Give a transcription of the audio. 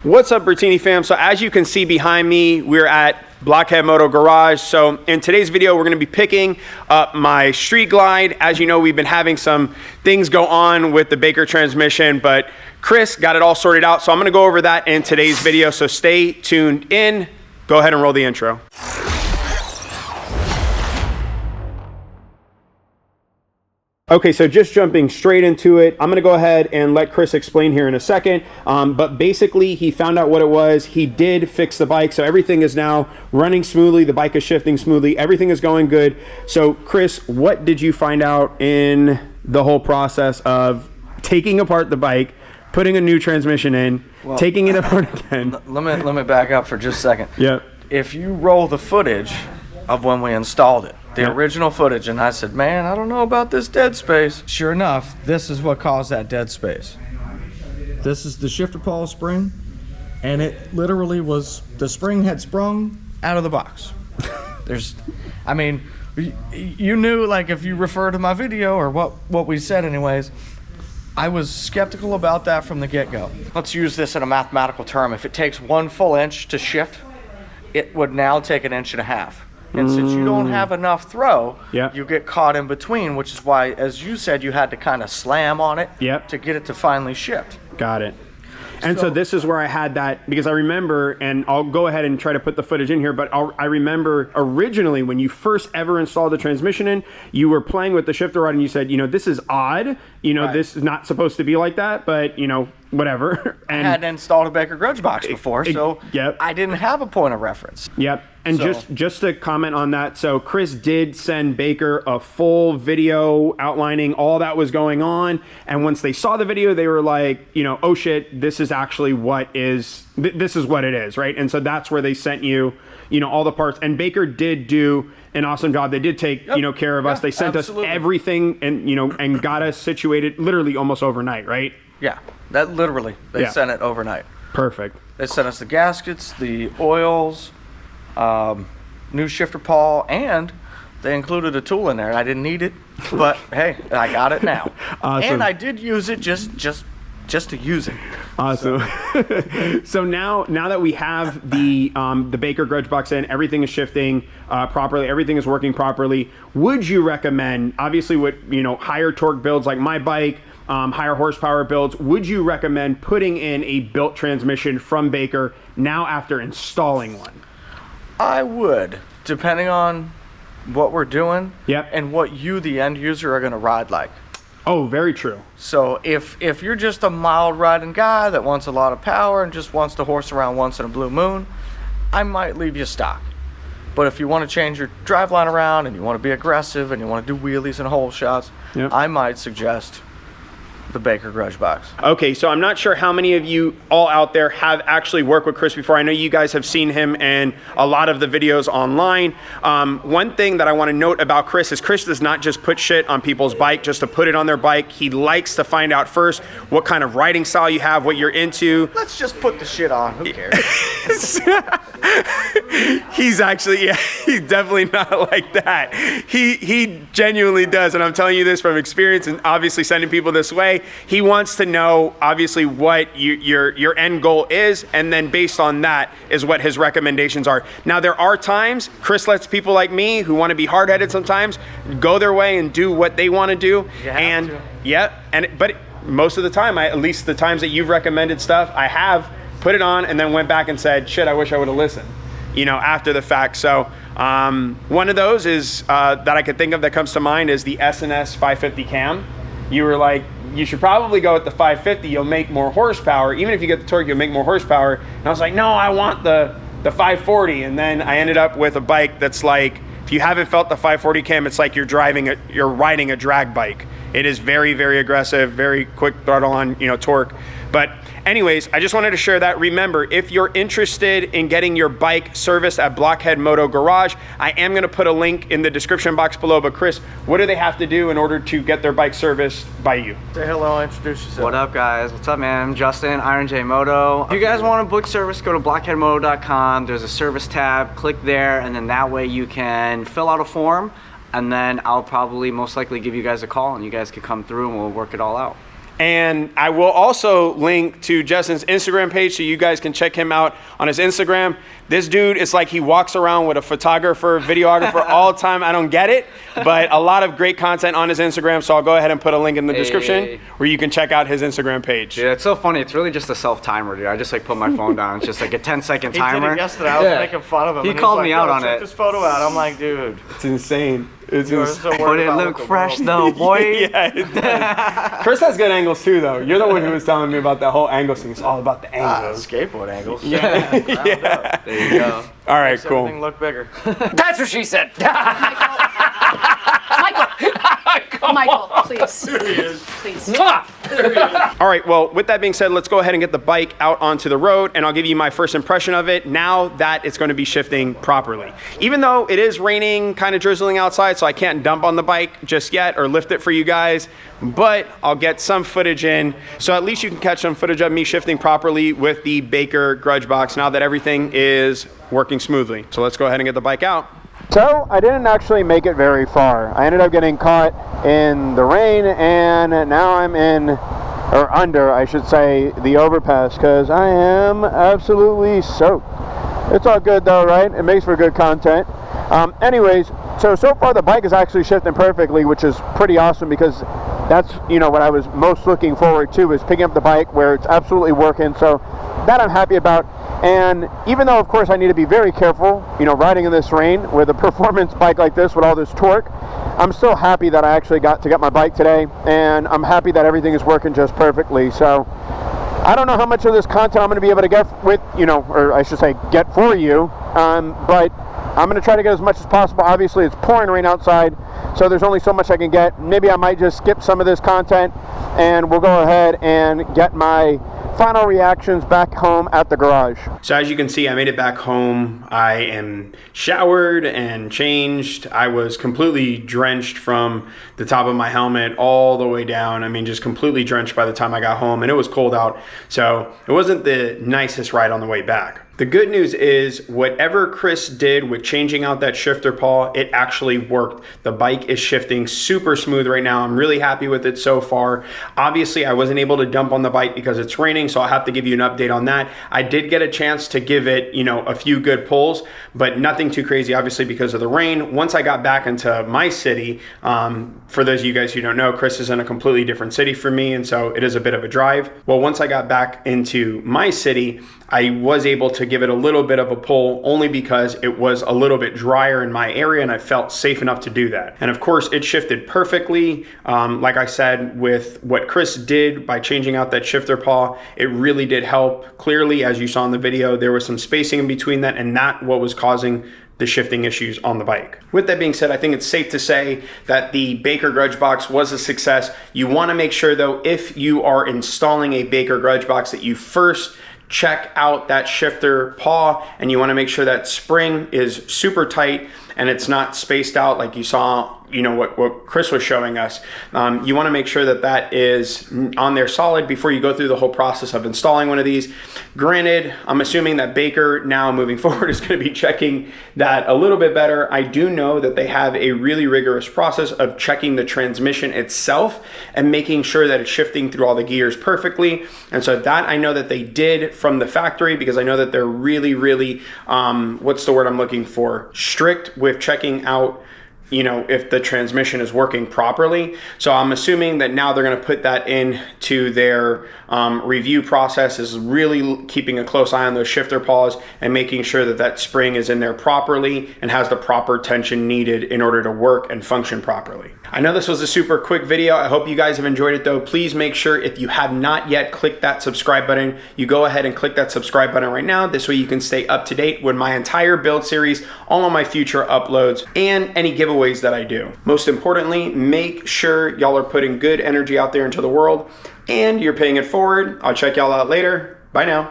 What's up, Bertini fam? So as you can see behind me, we're at Blockhead Moto Garage. So in today's video, we're gonna be picking up my Street Glide. As you know, we've been having some things go on with the Baker transmission, but Chris got it all sorted out. So I'm gonna go over that in today's video. So stay tuned in. Go ahead and roll the intro. Okay, so just jumping straight into it, I'm gonna go ahead and let Chris explain here in a second, but basically he found out what it was. He did fix the bike, so everything is now running smoothly, the bike is shifting smoothly, everything is going good. So Chris, what did you find out in the whole process of taking apart the bike, putting a new transmission in, taking it apart again? Let me back up for just a second. Yeah. If you roll the footage of when we installed it, the original footage, and I said, man, I don't know about this dead space. Sure enough, this is what caused that dead space. This is the shifter pawl spring, and it literally was, the spring had sprung out of the box. I mean, you knew, like, if you refer to my video or what we said anyways, I was skeptical about that from the get-go. Let's use this in a mathematical term. If it takes 1 full inch to shift, it would now take 1.5 inches. And since you don't have enough throw, you get caught in between, which is why, as you said, you had to kind of slam on it to get it to finally shift. Got it. And so this is where I had that, because I remember, and I'll go ahead and try to put the footage in here, but I remember originally when you first ever installed the transmission in, you were playing with the shifter rod and you said, you know, this is odd, you know, this is not supposed to be like that, but, you know, whatever. And I hadn't installed a Baker Grudge Box before, so I didn't have a point of reference. And just to comment on that, so Chris did send Baker a full video outlining all that was going on, and once they saw the video, they were like, you know, oh shit, this is actually this is what it is, right? And so that's where they sent you, you know, all the parts, and Baker did do an awesome job. They did take, you know, care of us. They sent us everything, and, you know, and got us situated literally almost overnight, right? Yeah, that literally, they sent it overnight. Perfect. They sent us the gaskets, the oils, new shifter pawl, and they included a tool in there. I didn't need it, but hey, I got it now. Awesome. And I did use it just to use it. Awesome. So now that we have the Baker Grudge Box in, everything is shifting properly, everything is working properly. Would you recommend, obviously with, you know, higher torque builds like my bike, higher horsepower builds, would you recommend putting in a built transmission from Baker now after installing one? I would, depending on what we're doing and what you, the end user, are going to ride like. Oh, very true. So if you're just a mild riding guy that wants a lot of power and just wants to horse around once in a blue moon, I might leave you stock. But if you want to change your driveline around and you want to be aggressive and you want to do wheelies and hole shots, I might suggest the Baker Grudge Box. Okay, so I'm not sure how many of you all out there have actually worked with Chris before. I know you guys have seen him in a lot of the videos online. One thing that I want to note about Chris is Chris does not just put shit on people's bike just to put it on their bike. He likes to find out first what kind of riding style you have, what you're into. Let's just put the shit on, who cares? He's actually, he's definitely not like that. He genuinely does, and I'm telling you this from experience and obviously sending people this way. He wants to know, obviously, what your end goal is, and then based on that is what his recommendations are. Now, there are times Chris lets people like me who want to be hard-headed sometimes go their way and do what they want to do. But most of the time, at least the times that you've recommended stuff, I have put it on and then went back and said, shit, I wish I would have listened, you know, after the fact. So one of those is that I could think of that comes to mind is the S&S 550 cam. You were like, you should probably go with the 550, you'll make more horsepower. Even if you get the torque, you'll make more horsepower. And I was like, no, I want the 540. And then I ended up with a bike that's like, if you haven't felt the 540 cam, it's like you're riding a drag bike. It is very, very aggressive, very quick throttle on, you know, torque. But anyways, I just wanted to share that. Remember, if you're interested in getting your bike serviced at Blockhead Moto Garage, I am going to put a link in the description box below. But Chris, what do they have to do in order to get their bike serviced by you? Say hello, introduce yourself. What up, guys? What's up, man? I'm Justin, Iron J Moto. If you guys want a book service, go to blockheadmoto.com. There's a service tab. Click there, and then that way you can fill out a form, and then I'll probably most likely give you guys a call, and you guys can come through and we'll work it all out. And I will also link to Justin's Instagram page so you guys can check him out on his Instagram. This dude is like he walks around with a photographer, videographer all the time. I don't get it, but a lot of great content on his Instagram. So I'll go ahead and put a link in the description where you can check out his Instagram page. Yeah, it's so funny. It's really just a self-timer, dude. I just like put my phone down. It's just like a 10-second timer. He did it yesterday. I was making fun of him. He called me out on check it. this photo out. I'm like, dude. It's insane. It's insane. But it looked fresh though, boy. Yeah, it does. Chris has good angles too, though. You're the one who was telling me about that whole angle thing. It's all about the angles. Skateboard angles. Yeah. Yeah. There you go. All right, Makes cool. everything look bigger. That's what she said. Michael, please. Please. All right, well, with that being said, let's go ahead and get the bike out onto the road, and I'll give you my first impression of it now that it's going to be shifting properly. Even though it is raining, kind of drizzling outside, so I can't dump on the bike just yet or lift it for you guys, but I'll get some footage in, so at least you can catch some footage of me shifting properly with the Baker Grudge Box now that everything is working smoothly. So let's go ahead and get the bike out. So I didn't actually make it very far. I ended up getting caught in the rain, and now I'm in, or under, I should say, the overpass because I am absolutely soaked. It's all good though, right? It makes for good content. Anyways, so far the bike is actually shifting perfectly, which is pretty awesome because that's, you know, what I was most looking forward to, is picking up the bike where it's absolutely working. So that I'm happy about. And even though, of course, I need to be very careful, you know, riding in this rain with a performance bike like this with all this torque, I'm still happy that I actually got to get my bike today, and I'm happy that everything is working just perfectly. So I don't know how much of this content I'm going to be able to get with, you know, or I should say get for you, but I'm going to try to get as much as possible. Obviously, it's pouring rain outside, so there's only so much I can get. Maybe I might just skip some of this content, and we'll go ahead and get my final reactions back home at the garage. So as you can see, I made it back home. I am showered and changed. I was completely drenched from the top of my helmet all the way down. I mean, just completely drenched by the time I got home, and it was cold out. So it wasn't the nicest ride on the way back. The good news is whatever Chris did with changing out that shifter pawl, it actually worked. The bike is shifting super smooth right now. I'm really happy with it so far. Obviously, I wasn't able to dump on the bike because it's raining, so I'll have to give you an update on that. I did get a chance to give it, you know, a few good pulls, but nothing too crazy, obviously, because of the rain. Once I got back into my city, for those of you guys who don't know, Chris is in a completely different city from me, and so it is a bit of a drive. Well, once I got back into my city, I was able to give it a little bit of a pull only because it was a little bit drier in my area and I felt safe enough to do that. And of course, it shifted perfectly. Like I said, with what Chris did by changing out that shifter paw, it really did help. Clearly, as you saw in the video, there was some spacing in between that, and not what was causing the shifting issues on the bike. With that being said, I think it's safe to say that the Baker Grudge Box was a success. You want to make sure though, if you are installing a Baker Grudge Box, that you first check out that shifter paw, and you want to make sure that spring is super tight and it's not spaced out like you saw, you know, what Chris was showing us. You want to make sure that that is on there solid before you go through the whole process of installing one of these. Granted, I'm assuming that Baker now moving forward is going to be checking that a little bit better. I do know that they have a really rigorous process of checking the transmission itself and making sure that it's shifting through all the gears perfectly. And so that I know that they did from the factory, because I know that they're really, what's the word I'm looking for? Strict with checking out, you know, if the transmission is working properly. So I'm assuming that now they're going to put that into their review process, is really keeping a close eye on those shifter paws and making sure that that spring is in there properly and has the proper tension needed in order to work and function properly. I know this was a super quick video. I hope you guys have enjoyed it though. Please make sure, if you have not yet clicked that subscribe button, you go ahead and click that subscribe button right now. This way you can stay up to date with my entire build series, all of my future uploads, and any giveaways that I do. Most importantly, make sure y'all are putting good energy out there into the world and you're paying it forward. I'll check y'all out later. Bye now.